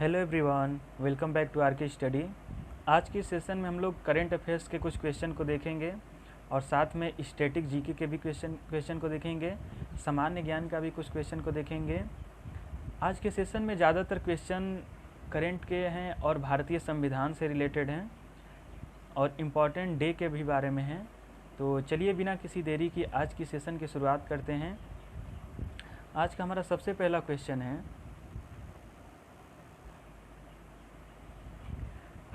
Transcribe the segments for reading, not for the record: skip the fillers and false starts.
Hello everyone, welcome back to R K study. आज के session में हम लोग करंट अफेयर्स के कुछ क्वेश्चन को देखेंगे और साथ में स्टैटिक जीके के भी क्वेश्चन को देखेंगे, सामान्य ज्ञान का भी कुछ क्वेश्चन को देखेंगे। आज के सेशन में ज़्यादातर क्वेश्चन करंट के हैं और भारतीय संविधान से रिलेटेड हैं और इम्पॉर्टेंट डे के भी बारे में हैं। तो चलिए बिना किसी देरी की आज की सेशन की शुरुआत करते हैं। आज का हमारा सबसे पहला क्वेश्चन है,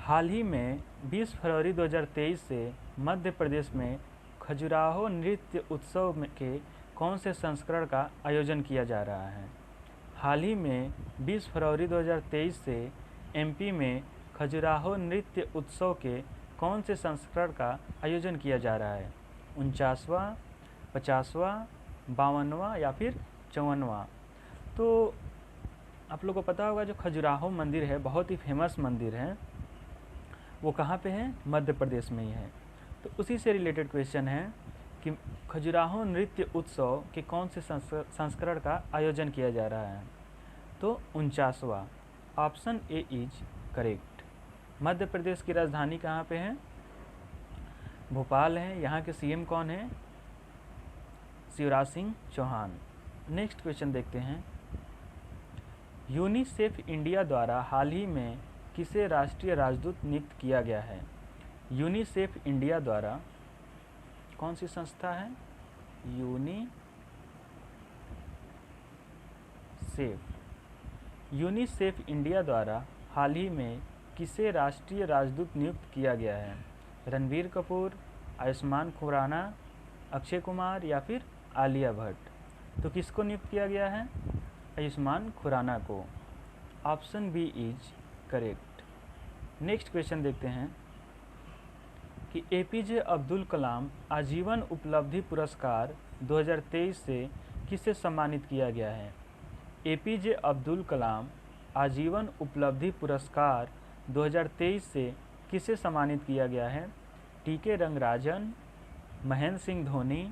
हाल ही में 20 फरवरी 2023 से मध्य प्रदेश में खजुराहो नृत्य उत्सव के कौन से संस्करण का आयोजन किया जा रहा है। हाल ही में 20 फरवरी 2023 से एमपी में खजुराहो नृत्य उत्सव के कौन से संस्करण का आयोजन किया जा रहा है। 49वां, 50वां, 52वां या फिर 54वां। तो आप लोगों को पता होगा जो खजुराहो मंदिर है बहुत ही फेमस मंदिर है, वो कहाँ पे है? मध्य प्रदेश में ही है। तो उसी से रिलेटेड क्वेश्चन है कि खजुराहो नृत्य उत्सव के कौन से संस्करण का आयोजन किया जा रहा है। तो 49वां, option A is correct. Madhya Pradesh की राजधानी कहाँ पे है? भोपाल है। यहाँ के सीएम कौन है? शिवराज सिंह चौहान। नेक्स्ट क्वेश्चन देखते हैं, यूनिसेफ इंडिया द्वारा हाल ही में किसे राष्ट्रीय राजदूत नियुक्त किया गया है। यूनिसेफ इंडिया द्वारा कौन सी संस्था है? यूनिसेफ इंडिया द्वारा हाल ही में किसे राष्ट्रीय राजदूत नियुक्त किया गया है। रणबीर कपूर, आयुष्मान खुराना, अक्षय कुमार या फिर आलिया भट्ट। तो किसको नियुक्त किया गया है? आयुष्मान खुराना को। Option B is correct. Next question देखते हैं कि एपीजे अब्दुल कलाम आजीवन उपलब्धि पुरस्कार 2023 से किसे सम्मानित किया गया है। एपीजे अब्दुल कलाम आजीवन उपलब्धि पुरस्कार 2023 से किसे सम्मानित किया गया है। टीके रंगराजन, महेंद्र सिंह धोनी,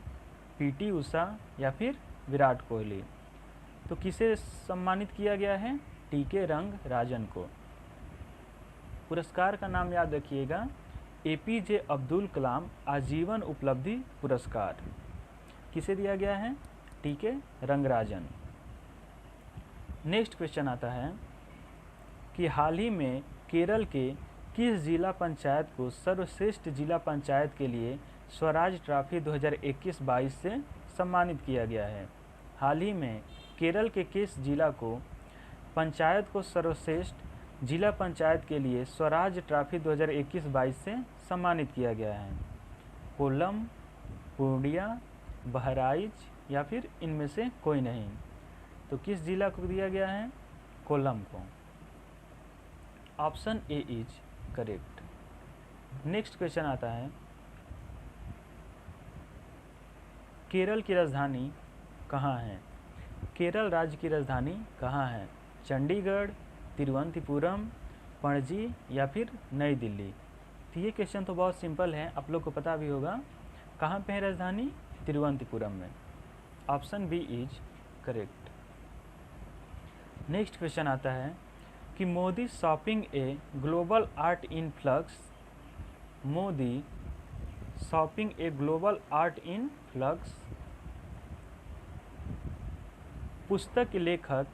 पीटी उषा या फिर विराट कोहली। तो किसे सम्मानित किया गया है? टीके रंगराजन को। पुरस्कार का नाम याद रखिएगा, एपीजे अब्दुल कलाम आजीवन उपलब्धि पुरस्कार। किसे दिया गया है? टीके रंगराजन। नेक्स्ट क्वेश्चन आता है कि हाल ही में केरल के किस जिला पंचायत को सर्वश्रेष्ठ जिला पंचायत के लिए स्वराज ट्रॉफी 2021-22 से सम्मानित किया गया है। हाल ही में केरल के किस जिला को पंचायत को सर्वश्रेष्ठ जिला पंचायत के लिए स्वराज ट्रॉफी 2021-22 से सम्मानित किया गया है। कोल्लम, पूर्णिया, बहराइच या फिर इनमें से कोई नहीं। तो किस जिला को दिया गया है? कोल्लम को। Option A is correct. Next question आता है, केरल की राजधानी कहाँ है। केरल राज्य की राजधानी कहाँ है? चंडीगढ़, तिरुवनंतपुरम, पणजी या फिर नई दिल्ली। तो ये क्वेश्चन तो बहुत सिंपल है, आप लोग को पता भी होगा। कहाँ पे है राजधानी? तिरुवनंतपुरम में। Option B is correct. Next question आता है कि Modi shaping a global order in flux. Modi shaping a global order in flux पुस्तक के लेखक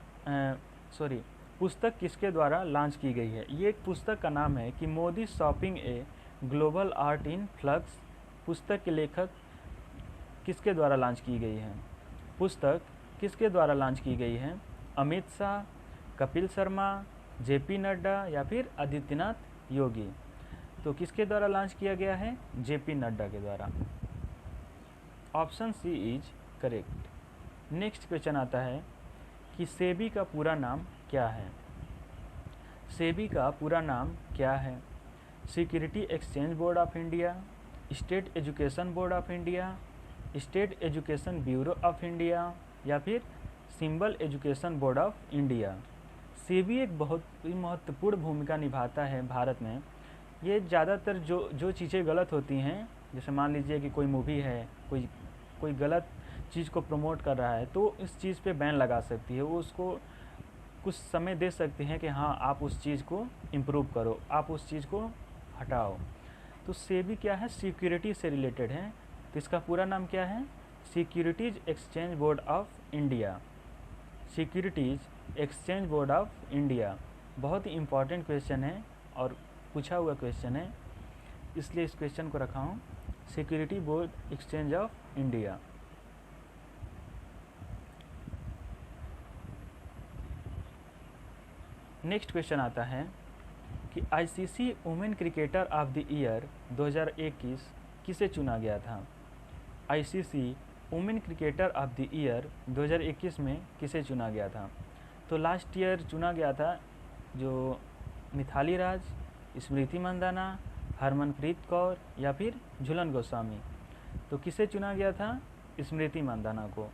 पुस्तक किसके द्वारा लॉन्च की गई है। ये एक पुस्तक का नाम है कि Modi shaping a global order in flux. पुस्तक के लेखक किसके द्वारा लॉन्च की गई है? पुस्तक किसके द्वारा लॉन्च की गई है? अमित शाह, कपिल शर्मा, जेपी नड्डा या फिर आदित्यनाथ योगी। तो किसके द्वारा लॉन्च किया गया है? जेपी नड्डा के द्वारा। Option C is correct. Next question आता है कि सेबी का पूरा नाम क्या है। सेबी का पूरा नाम क्या है? Security exchange board of India, state education board of India, state education bureau of India या फिर symbol education board of India. SEBI एक बहुत ही महत्वपूर्ण भूमिका निभाता है भारत में। ये ज़्यादातर जो चीज़ें गलत होती हैं, जैसे मान लीजिए कि कोई मूवी है, कोई गलत चीज़ को प्रमोट कर रहा है, तो इस चीज़ पे बैन लगा सकती है। वो उसको कुछ समय दे सकते हैं कि हाँ आप उस चीज़ को इम्प्रूव करो, आप उस चीज़ को हटाओ। तो सेबी क्या है, सिक्योरिटी से रिलेटेड है। तो इसका पूरा नाम क्या है, securities exchange board of India. Securities exchange board of India बहुत ही इम्पॉर्टेंट क्वेश्चन है और पूछा हुआ क्वेश्चन है, इसलिए इस क्वेश्चन को रखा हूँ, security board exchange of India. Next question आता है कि ICC women cricketer of the year 2021 किसे चुना गया था। ICC women cricketer of the year 2021 में किसे चुना गया था। तो लास्ट ईयर चुना गया था जो मिथाली राज, स्मृति मंदाना, हरमनप्रीत कौर या फिर झूलन गोस्वामी। तो किसे चुना गया था, स्मृति मंदाना को।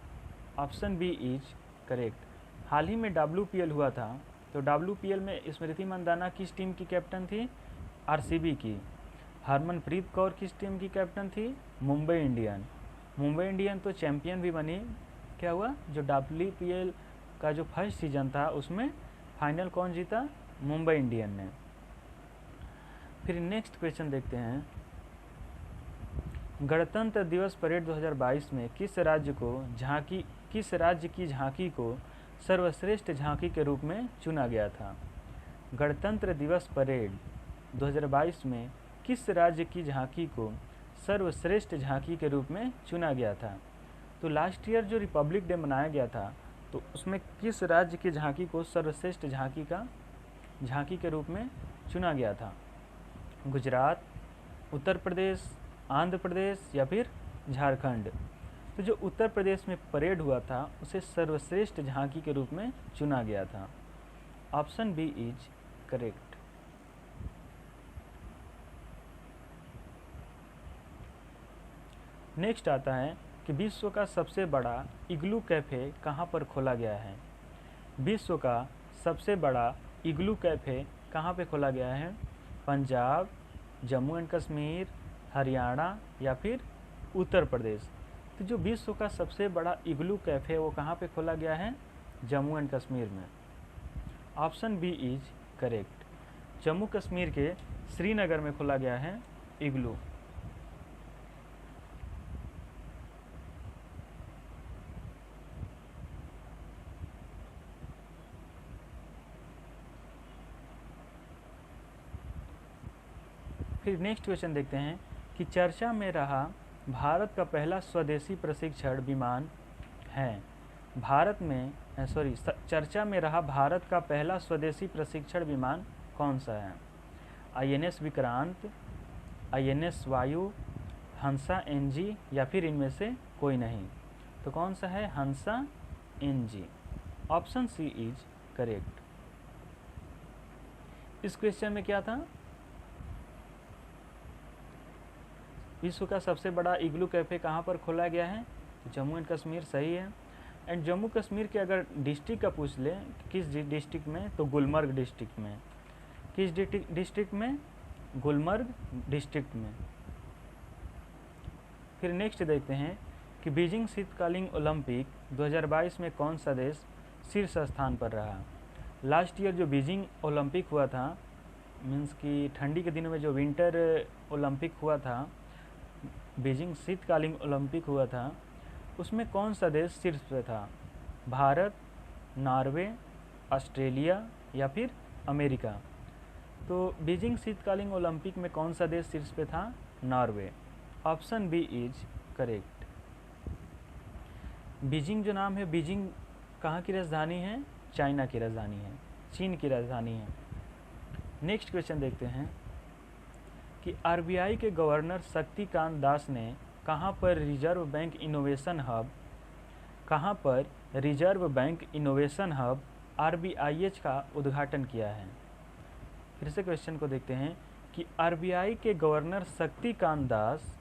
Option B is correct. हाल ही में WPL हुआ था, तो WPL में स्मृति मंदाना किस टीम की कैप्टन थी, RCB की। हरमनप्रीत कौर किस टीम की कैप्टन थी, मुंबई इंडियन। मुंबई इंडियन तो चैंपियन भी बनी। क्या हुआ, जो WPL का जो फर्स्ट सीजन था उसमें फाइनल कौन जीता, मुंबई इंडियन ने। फिर नेक्स्ट क्वेश्चन देखते हैं, गणतंत्र दिवस परेड 2022 में किस राज्य की झांकी को सर्वश्रेष्ठ झांकी के रूप में चुना गया था। गणतंत्र दिवस परेड 2022 में किस राज्य की झांकी को सर्वश्रेष्ठ झांकी के रूप में चुना गया था। तो लास्ट ईयर जो रिपब्लिक डे मनाया गया था, तो उसमें किस राज्य की झांकी को सर्वश्रेष्ठ झांकी के रूप में चुना गया था। गुजरात, उत्तर प्रदेश, आंध्र प्रदेश या फिर झारखंड। तो जो उत्तर प्रदेश में परेड हुआ था उसे सर्वश्रेष्ठ झांकी के रूप में चुना गया था। Option B is correct. Next आता है कि विश्व का सबसे बड़ा इग्लू कैफ़े कहाँ पर खोला गया है। विश्व का सबसे बड़ा इग्लू कैफ़े कहाँ पे खोला गया है, पंजाब, जम्मू एंड कश्मीर, हरियाणा या फिर उत्तर प्रदेश। तो जो विश्व का सबसे बड़ा इग्लू कैफ़े वो कहाँ पे खोला गया है, जम्मू एंड कश्मीर में। Option B is correct. Jammu Kashmir के श्रीनगर में खोला गया है इग्लू। फिर नेक्स्ट क्वेश्चन देखते हैं कि चर्चा में रहा भारत का पहला स्वदेशी प्रशिक्षण विमान है। चर्चा में रहा भारत का पहला स्वदेशी प्रशिक्षण विमान कौन सा है। INS विक्रांत, INS वायु, हंसा NG या फिर इनमें से कोई नहीं। तो कौन सा है, Hansa NG। Option C is correct. इस क्वेश्चन में क्या था, विश्व का सबसे बड़ा इग्लू कैफ़े कहाँ पर खोला गया है, जम्मू एंड कश्मीर, सही है। एंड जम्मू कश्मीर के अगर डिस्ट्रिक्ट का पूछ ले किस डिस्ट्रिक्ट में, तो गुलमर्ग डिस्ट्रिक्ट में। किस डिस्ट्रिक्ट में, गुलमर्ग डिस्ट्रिक्ट में। फिर नेक्स्ट देखते हैं कि बीजिंग शीतकालीन ओलंपिक 2022 में कौन सा देश शीर्ष स्थान पर रहा। लास्ट ईयर जो बीजिंग ओलंपिक हुआ था, मीन्स कि ठंडी के दिनों में जो विंटर ओलंपिक हुआ था, बीजिंग शीतकालीन ओलंपिक हुआ था, उसमें कौन सा देश शीर्ष पे था, भारत, नॉर्वे, ऑस्ट्रेलिया या फिर अमेरिका। तो बीजिंग शीतकालीन ओलंपिक में कौन सा देश शीर्ष पे था, Norway. Option B is correct. Beijing जो नाम है, बीजिंग कहाँ की राजधानी है, चाइना की राजधानी है, चीन की राजधानी है। नेक्स्ट क्वेश्चन देखते हैं कि RBI के गवर्नर शक्तिकांत दास ने कहाँ पर reserve bank innovation hub RBIH का उद्घाटन किया है। फिर से क्वेश्चन को देखते हैं कि RBI के गवर्नर शक्तिकांत दास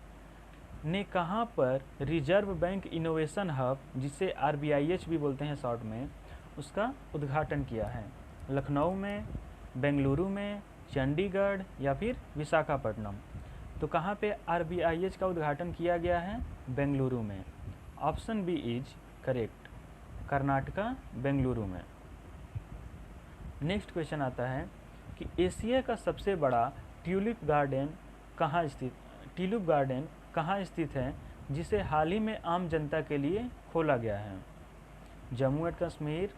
ने कहाँ पर रिजर्व बैंक इनोवेशन हब, जिसे RBIH भी बोलते हैं शॉर्ट में, उसका उद्घाटन किया है। लखनऊ में, बेंगलुरु में, चंडीगढ़ या फिर विशाखापट्टनम। तो कहाँ पे RBIH का उद्घाटन किया गया है, बेंगलुरु में। Option B is correct, Karnataka, Bengaluru में। नेक्स्ट क्वेश्चन आता है कि एशिया का सबसे बड़ा ट्यूलिप गार्डन कहाँ स्थित है जिसे हाल ही में आम जनता के लिए खोला गया है? जम्मू एंड कश्मीर,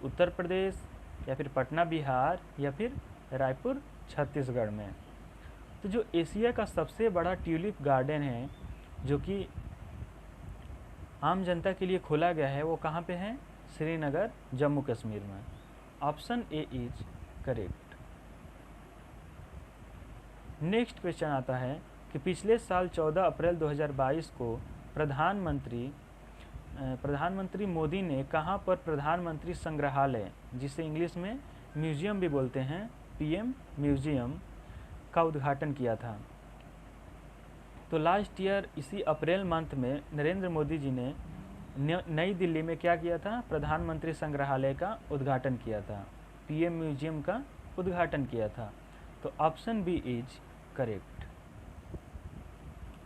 उत्तर प्रदेश, या फिर पटना बिहार, या फिर रायपुर छत्तीसगढ़ में? तो जो एशिया का सबसे बड़ा ट्यूलिप गार्डन है जो कि आम जनता के लिए खोला गया है वो कहाँ पे है? श्रीनगर, जम्मू कश्मीर में। Option A is correct. Next question आता है कि पिछले साल 14 अप्रैल 2022 को प्रधानमंत्री मोदी ने कहाँ पर प्रधानमंत्री संग्रहालय, जिसे इंग्लिश में म्यूजियम भी बोलते हैं, पीएम म्यूजियम, का उद्घाटन किया था? तो लास्ट ईयर इसी अप्रैल मंथ में नरेंद्र मोदी जी ने नई दिल्ली में क्या किया था? प्रधानमंत्री संग्रहालय का उद्घाटन किया था, पीएम म्यूजियम का उद्घाटन किया था। तो option B is correct.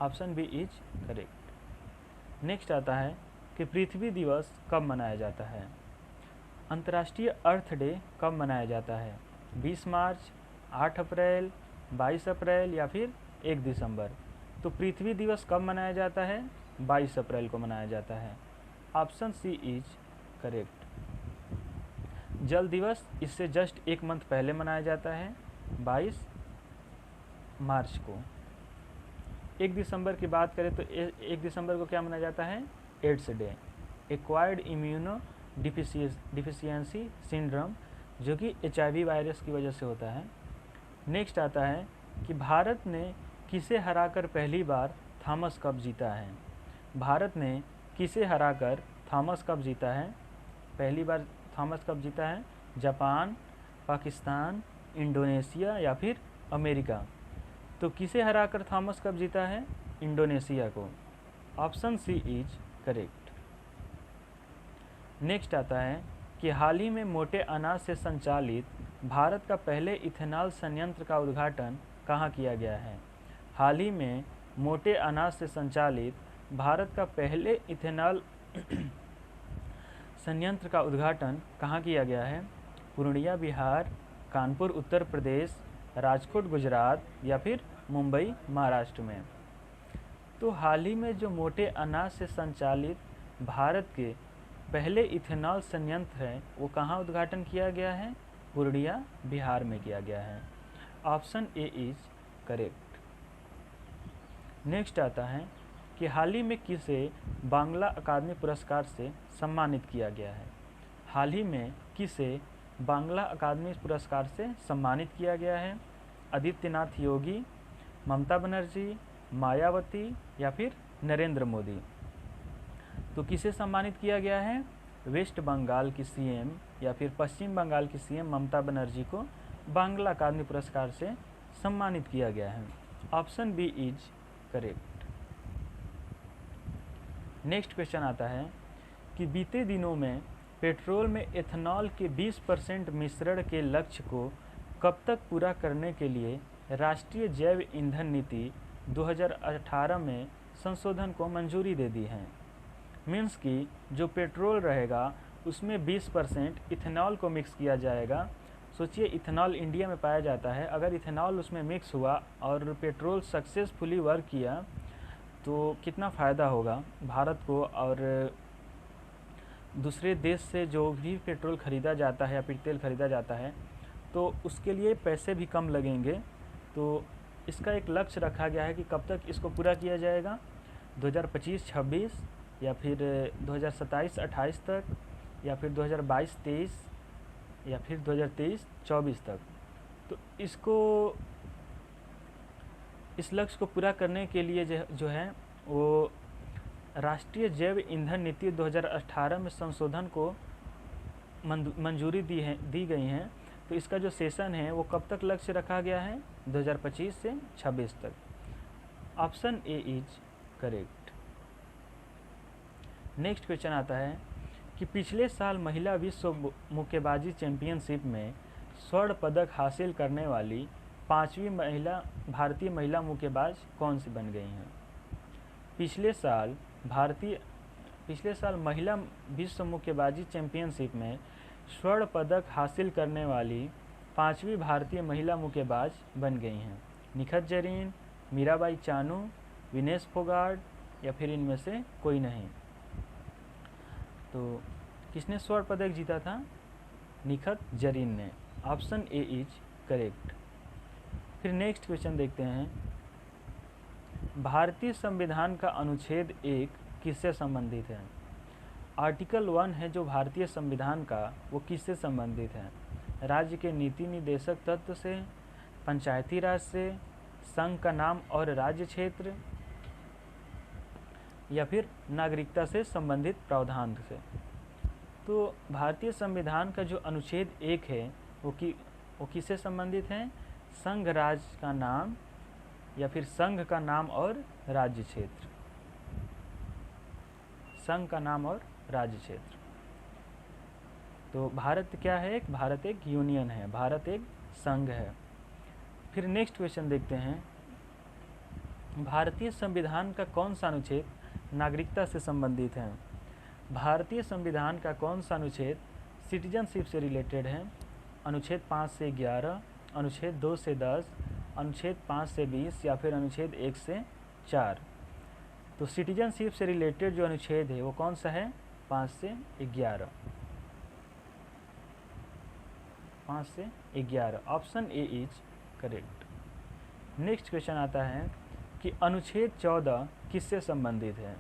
Option B is correct. Next आता है कि पृथ्वी दिवस कब मनाया जाता है? अंतर्राष्ट्रीय अर्थ डे कब मनाया जाता है? 20 मार्च, 8 अप्रैल, 22 अप्रैल, या फिर 1 दिसंबर? तो पृथ्वी दिवस कब मनाया जाता है? 22 अप्रैल को मनाया जाता है। Option C is correct. जल दिवस इससे जस्ट एक मंथ पहले मनाया जाता है, 22 मार्च को। 1 दिसंबर की बात करें तो 1 दिसंबर को क्या मनाया जाता है? AIDS day, acquired immunodeficiency syndrome, जो कि HIV वायरस की वजह से होता है। नेक्स्ट आता है कि भारत ने किसे हराकर पहली बार थॉमस कप जीता है? भारत ने किसे हराकर थॉमस कप जीता है? पहली बार थॉमस कप जीता है? जापान, पाकिस्तान, इंडोनेशिया, या फिर अमेरिका? तो किसे हराकर थॉमस कप जीता है? इंडोनेशिया को। Option C is correct. Next आता है कि हाल ही में मोटे अनाज से संचालित भारत का पहले इथेनॉल संयंत्र का उद्घाटन कहाँ किया गया है? हाल ही में मोटे अनाज से संचालित भारत का पहले इथेनॉल संयंत्र का उद्घाटन कहाँ किया गया है? पूर्णिया बिहार, कानपुर उत्तर प्रदेश, राजकोट गुजरात, या फिर मुंबई महाराष्ट्र में? तो हाल ही में जो मोटे अनाज से संचालित भारत के पहले इथेनॉल संयंत्र है वो कहाँ उद्घाटन किया गया है? पूर्णिया बिहार में किया गया है। Option A is correct. Next आता है कि हाल ही में किसे बांग्ला अकादमी पुरस्कार से सम्मानित किया गया है? हाल ही में किसे बांग्ला अकादमी पुरस्कार से सम्मानित किया गया है? आदित्यनाथ योगी, ममता बनर्जी, मायावती, या फिर नरेंद्र मोदी? तो किसे सम्मानित किया गया है? वेस्ट बंगाल की सीएम या फिर पश्चिम बंगाल की सीएम ममता बनर्जी को बांग्ला अकादमी पुरस्कार से सम्मानित किया गया है। Option B is correct. Next question आता है कि बीते दिनों में पेट्रोल में एथेनॉल के 20% मिश्रण के लक्ष्य को कब तक पूरा करने के लिए राष्ट्रीय जैव ईंधन नीति 2018 में संशोधन को मंजूरी दे दी है? मीन्स कि जो पेट्रोल रहेगा उसमें 20% इथेनॉल को मिक्स किया जाएगा। सोचिए इथेनॉल इंडिया में पाया जाता है, अगर इथेनॉल उसमें मिक्स हुआ और पेट्रोल सक्सेसफुली वर्क किया तो कितना फ़ायदा होगा भारत को, और दूसरे देश से जो भी पेट्रोल ख़रीदा जाता है या फिर तेल ख़रीदा जाता है तो उसके लिए पैसे भी कम लगेंगे। तो इसका एक लक्ष्य रखा गया है कि कब तक इसको पूरा किया जाएगा, 2025-26 या फिर 2027-28 तक, या फिर 2022-23 या फिर 2023-24 तक। तो इस लक्ष्य को पूरा करने के लिए जो है वो राष्ट्रीय जैव ईंधन नीति 2018 में संशोधन को मंजूरी दी गई है। तो इसका जो सेशन है वो कब तक लक्ष्य रखा गया है, 2025 से 26 तक। Option A is correct. Next question आता है कि पिछले साल महिला विश्व मुक्केबाजी चैंपियनशिप में स्वर्ण पदक हासिल करने वाली 5वीं भारतीय महिला मुक्केबाज कौन सी बन गई हैं? पिछले साल महिला विश्व मुक्केबाजी चैंपियनशिप में स्वर्ण पदक हासिल करने वाली 5वीं भारतीय महिला मुक्केबाज बन गई हैं? निखत जरीन, मीराबाई चानू, विनेश फोगाट या फिर इनमें से कोई नहीं। तो किसने स्वर्ण पदक जीता था? निखत जरीन ने। Option A is correct. फिर नेक्स्ट क्वेश्चन देखते हैं, भारतीय संविधान का अनुच्छेद 1 किससे संबंधित है? आर्टिकल 1 है जो भारतीय संविधान का, वो किससे संबंधित है? राज्य के नीति निर्देशक तत्व से, पंचायती राज से, संघ का नाम और राज्य क्षेत्र या फिर नागरिकता से संबंधित प्रावधान से। तो भारतीय संविधान का जो अनुच्छेद 1 है वो किससे संबंधित है? संघ राज्य का नाम या फिर संघ का नाम और राज्य क्षेत्र। संघ का नाम और राज्य क्षेत्र। तो भारत क्या है? भारत एक यूनियन है, भारत एक संघ है। फिर नेक्स्ट क्वेश्चन देखते हैं, भारतीय संविधान का कौन सा अनुच्छेद नागरिकता से संबंधित है? भारतीय संविधान का कौन सा अनुच्छेद सिटीजनशिप से रिलेटेड है? अनुच्छेद 5 से 11, अनुच्छेद 2 से 10, अनुच्छेद 5 से 20 या फिर अनुच्छेद 1 से 4। तो सिटीजनशिप से रिलेटेड जो अनुच्छेद है वो कौन सा है? 5 से 11। 5 से 11, option A is correct. Next question आता है कि अनुच्छेद 14 किससे संबंधित है?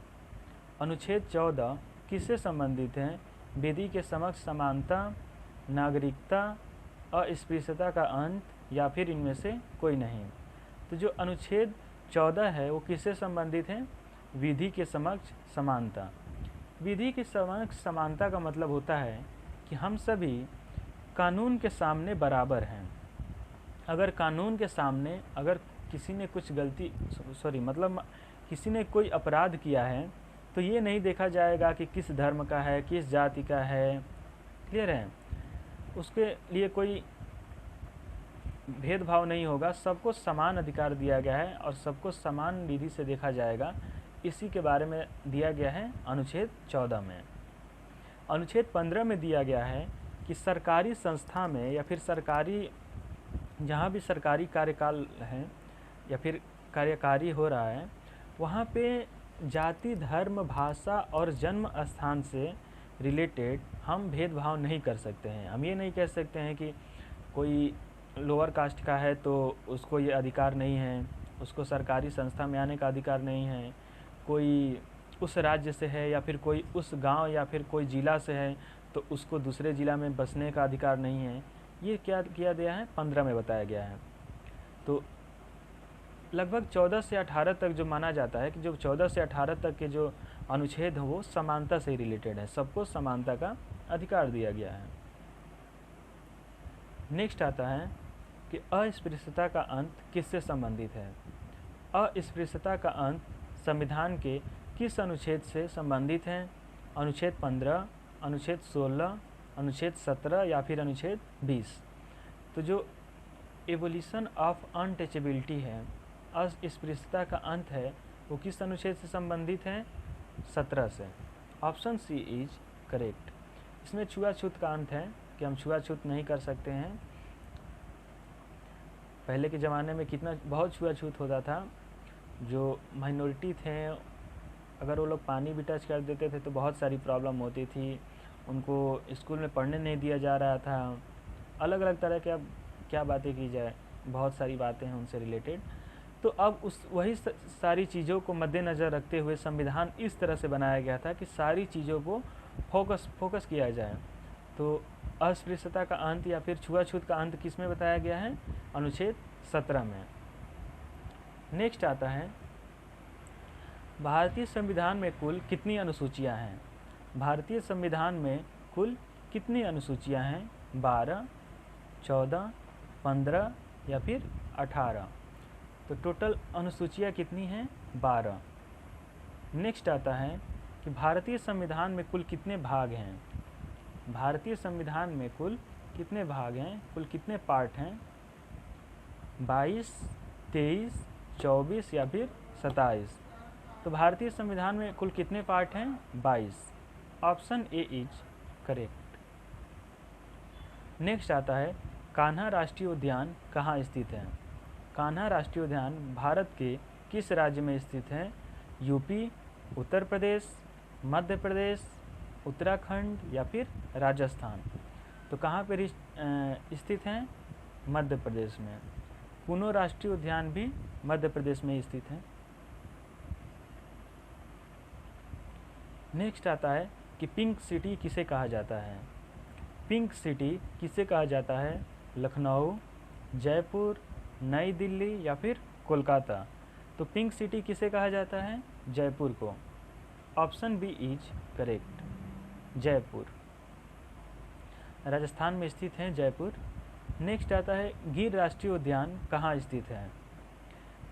अनुच्छेद 14 किससे संबंधित है? विधि के समक्ष समानता, नागरिकता, अस्पृश्यता का अंत या फिर इनमें से कोई नहीं। तो जो अनुच्छेद 14 है वो किससे संबंधित है? विधि के समक्ष समानता। विधि के समक्ष समानता का मतलब होता है कि हम सभी कानून के सामने बराबर हैं। अगर कानून के सामने अगर किसी ने कुछ किसी ने कोई अपराध किया है तो ये नहीं देखा जाएगा कि किस धर्म का है, किस जाति का है। क्लियर है? उसके लिए कोई भेदभाव नहीं होगा, सबको समान अधिकार दिया गया है और सबको समान विधि से देखा जाएगा। इसी के बारे में दिया गया है अनुच्छेद 14 में। अनुच्छेद 15 में दिया गया है कि सरकारी संस्था में या फिर सरकारी जहाँ भी सरकारी कार्यकाल है या फिर कार्यकारी हो रहा है वहाँ पे जाति, धर्म, भाषा और जन्म स्थान से रिलेटेड हम भेदभाव नहीं कर सकते हैं। हम ये नहीं कह सकते हैं कि कोई लोअर कास्ट का है तो उसको ये अधिकार नहीं है, उसको सरकारी संस्था में आने का अधिकार नहीं है। कोई उस राज्य से है या फिर कोई उस गांव या फिर कोई ज़िला से है तो उसको दूसरे ज़िला में बसने का अधिकार नहीं है। ये क्या किया गया है? 15 में बताया गया है। तो लगभग 14 से 18 तक जो माना जाता है कि जो 14 से 18 तक के जो अनुच्छेद हैं वो समानता से रिलेटेड है, सबको समानता का अधिकार दिया गया है। नेक्स्ट आता है कि अस्पृश्यता का अंत किससे संबंधित है? अस्पृश्यता का अंत संविधान के किस अनुच्छेद से संबंधित है? अनुच्छेद 15, अनुच्छेद 16, अनुच्छेद 17 या फिर अनुच्छेद 20। तो जो एवोल्यूशन ऑफ अनटचेबिलिटी है, अस्पृश्यता का अंत है, वो किस अनुच्छेद से संबंधित है? 17 से। Option C is correct. इसमें छुआछूत का अंत है कि हम छुआछूत नहीं कर सकते हैं। पहले के ज़माने में बहुत छुआछूत होता था। जो माइनॉरिटी थे अगर वो लोग पानी भी टच कर देते थे तो बहुत सारी प्रॉब्लम होती थी। उनको स्कूल में पढ़ने नहीं दिया जा रहा था। अलग अलग तरह के, अब क्या बातें की जाए, बहुत सारी बातें हैं उनसे रिलेटेड। तो अब वही सारी चीज़ों को मद्देनज़र रखते हुए संविधान इस तरह से बनाया गया था कि सारी चीज़ों को फोकस किया जाए। तो अस्पृश्यता का अंत या फिर छुआछूत का अंत किस में बताया गया है? अनुच्छेद 17 में। नेक्स्ट आता है, भारतीय संविधान में कुल कितनी अनुसूचियां हैं? भारतीय संविधान में कुल कितनी अनुसूचियां हैं? 12, 14, 15 या फिर 18। तो टोटल अनुसूचियां कितनी हैं? 12। नेक्स्ट आता है कि भारतीय संविधान में कुल कितने भाग हैं? भारतीय संविधान में कुल कितने भाग हैं? कुल कितने पार्ट हैं? 22, 23, 24 या फिर 27। तो भारतीय संविधान में कुल कितने पार्ट हैं? 22। Option A is correct. Next आता है कान्हा राष्ट्रीय उद्यान कहाँ स्थित है। कान्हा राष्ट्रीय उद्यान भारत के किस राज्य में स्थित है। यूपी, उत्तर प्रदेश, मध्य प्रदेश, उत्तराखंड या फिर राजस्थान। तो कहाँ पर स्थित हैं, मध्य प्रदेश में। पुनो राष्ट्रीय उद्यान भी मध्य प्रदेश में स्थित है। नेक्स्ट आता है कि पिंक सिटी किसे कहा जाता है। पिंक सिटी किसे कहा जाता है। लखनऊ, जयपुर, नई दिल्ली या फिर कोलकाता। तो पिंक सिटी किसे कहा जाता है, जयपुर को। Option B is correct, Jaipur. Rajasthan में स्थित है जयपुर। नेक्स्ट आता है गिर राष्ट्रीय उद्यान कहाँ स्थित है।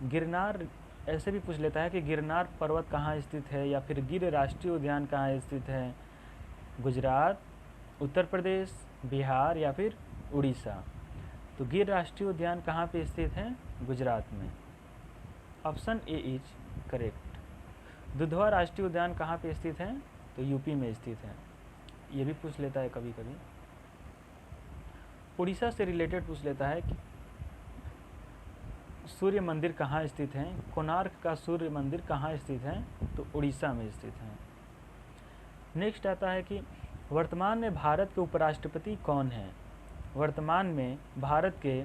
गिरनार ऐसे भी पूछ लेता है कि गिरनार पर्वत कहाँ स्थित है या फिर गिर राष्ट्रीय उद्यान कहाँ स्थित है। गुजरात, उत्तर प्रदेश, बिहार या फिर उड़ीसा। तो गिर राष्ट्रीय उद्यान कहाँ पे स्थित है, गुजरात में। Option A is correct. Dudhwa राष्ट्रीय उद्यान कहाँ पे स्थित है, तो यूपी में स्थित है। ये भी पूछ लेता है कभी कभी। उड़ीसा से रिलेटेड पूछ लेता है कि सूर्य मंदिर कहाँ स्थित है। कोणार्क का सूर्य मंदिर कहाँ स्थित है, तो उड़ीसा में स्थित है। नेक्स्ट आता है कि वर्तमान में भारत के उपराष्ट्रपति कौन हैं। वर्तमान में भारत के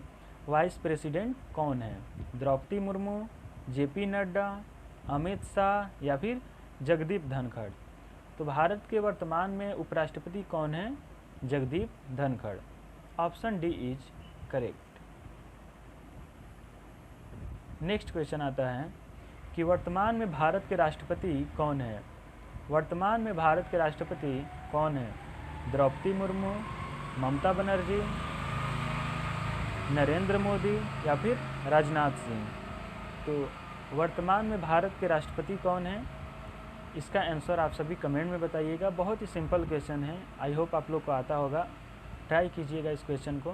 वाइस प्रेसिडेंट कौन हैं। द्रौपदी मुर्मू, जेपी नड्डा, अमित शाह या फिर जगदीप धनखड़। तो भारत के वर्तमान में उपराष्ट्रपति कौन है, Jagdeep Dhankhar. Option D is correct. Next question आता है कि वर्तमान में भारत के राष्ट्रपति कौन है। वर्तमान में भारत के राष्ट्रपति कौन है। द्रौपदी मुर्मू, ममता बनर्जी, नरेंद्र मोदी या फिर राजनाथ सिंह। तो वर्तमान में भारत के राष्ट्रपति कौन है, इसका आंसर आप सभी कमेंट में बताइएगा। बहुत ही सिंपल क्वेश्चन है, आई होप आप लोग को आता होगा। ट्राई कीजिएगा इस क्वेश्चन को।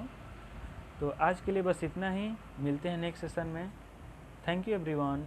तो आज के लिए बस इतना ही, मिलते हैं नेक्स्ट सेशन में। Thank you everyone.